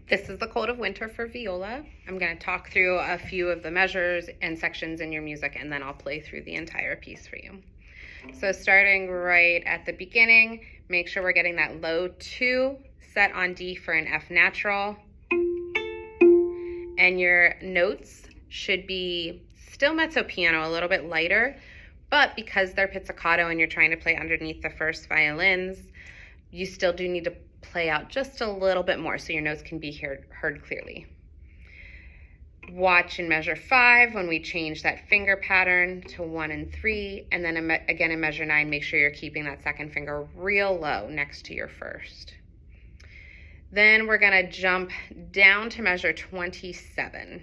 This is the cold of winter for viola. I'm going to talk through a few of the measures and sections in your music, and then I'll play through the entire piece for you. So starting right at the beginning, make sure we're getting that low 2 set on D for an F natural. And your notes should be still mezzo piano, a little bit lighter, but because they're pizzicato and you're trying to play underneath the first violins, you still do need to play out just a little bit more so your notes can be heard clearly. Watch in measure 5 when we change that finger pattern to 1 and 3, and then again in measure 9, make sure you're keeping that second finger real low next to your first. Then we're gonna jump down to measure 21.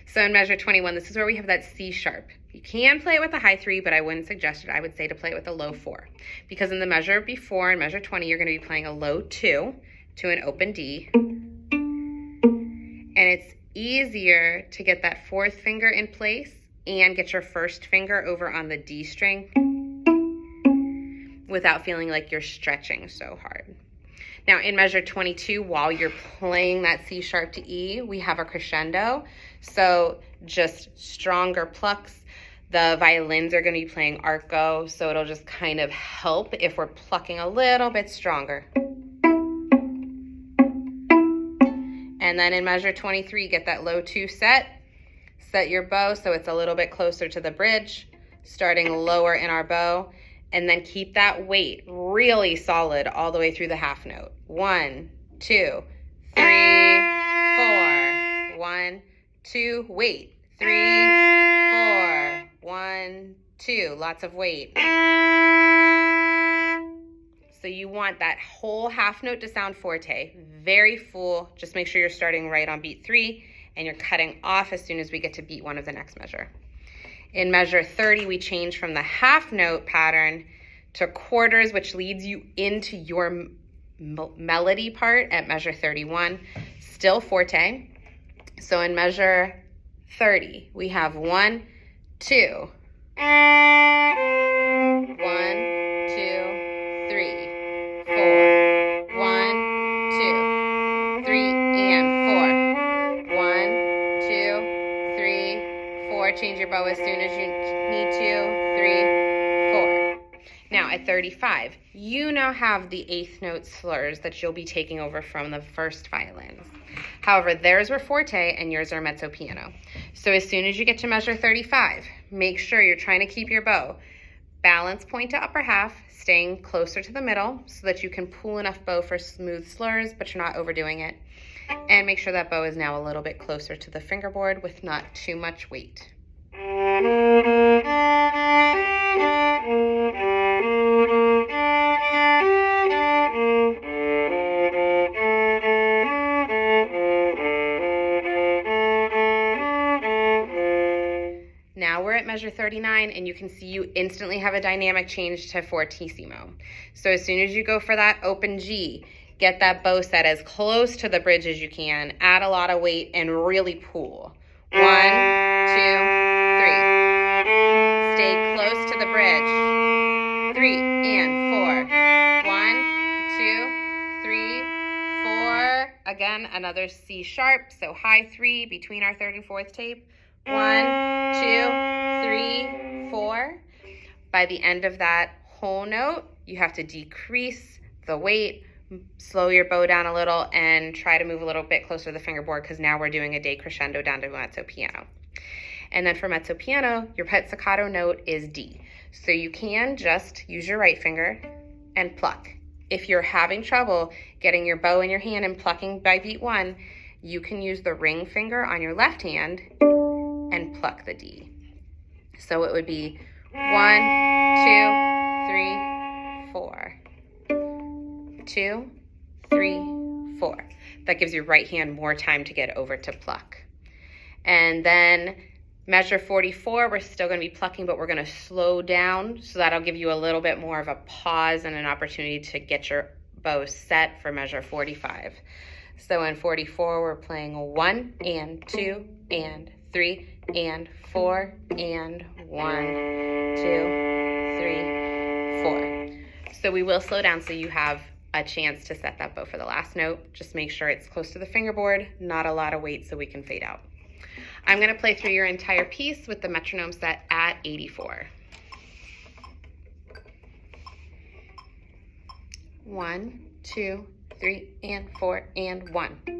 So in measure 21, this is where we have that C sharp. You can play it with a high 3, but I wouldn't suggest it. I would say to play it with a low 4. Because in the measure before, in measure 20, you're gonna be playing a low 2 to an open D. And it's easier to get that 4th finger in place and get your 1st finger over on the D string without feeling like you're stretching so hard. Now in measure 22, while you're playing that C sharp to E, we have a crescendo. So just stronger plucks. The violins are gonna be playing arco, so it'll just kind of help if we're plucking a little bit stronger. And then in measure 23, get that low 2 set your bow so it's a little bit closer to the bridge, starting lower in our bow. And then keep that weight really solid all the way through the half note. 1, 2, 3, 4. 1, 2, wait. 3, 4. 1, 2. Lots of weight. So you want that whole half note to sound forte, very full. Just make sure you're starting right on beat 3 and you're cutting off as soon as we get to beat 1 of the next measure. In measure 30, we change from the half note pattern to quarters, which leads you into your melody part at measure 31, still forte. So in measure 30, we have 1, 2. 1, 2, 3, 4. 1, 2, 3, and 4. 1, 2, 3, 4. Change your bow as soon as you need to. 3, 4. Now at 35, you now have the 8th note slurs that you'll be taking over from the first violins. However, theirs were forte and yours are mezzo piano. So as soon as you get to measure 35, make sure you're trying to keep your bow balance point to upper half, staying closer to the middle so that you can pull enough bow for smooth slurs, but you're not overdoing it. And make sure that bow is now a little bit closer to the fingerboard with not too much weight. Now we're at measure 39 and you can see you instantly have a dynamic change to fortissimo. So as soon as you go for that open G, get that bow set as close to the bridge as you can, add a lot of weight and really pull. 1, 2, 3. Stay close to the bridge. 3 and 4. 1, 2, 3, 4. Again, another C sharp, so high 3 between our 3rd and 4th tape. 1, 2, 3, 4. By the end of that whole note, you have to decrease the weight, slow your bow down a little, and try to move a little bit closer to the fingerboard because now we're doing a decrescendo down to mezzo piano. And then for mezzo piano, your pizzicato note is D. So you can just use your right finger and pluck. If you're having trouble getting your bow in your hand and plucking by beat 1, you can use the ring finger on your left hand and pluck the D. So it would be 1, 2, 3, 4. 2, 3, 4. That gives your right hand more time to get over to pluck. And then measure 44, we're still going to be plucking, but we're going to slow down. So that'll give you a little bit more of a pause and an opportunity to get your bow set for measure 45. So in 44, we're playing 1 and 2 and 3 and 4 and 1, 2, 3, 4. So we will slow down so you have a chance to set that bow for the last note. Just make sure it's close to the fingerboard, not a lot of weight so we can fade out. I'm going to play through your entire piece with the metronome set at 84. 1, 2, 3, and 4, and 1.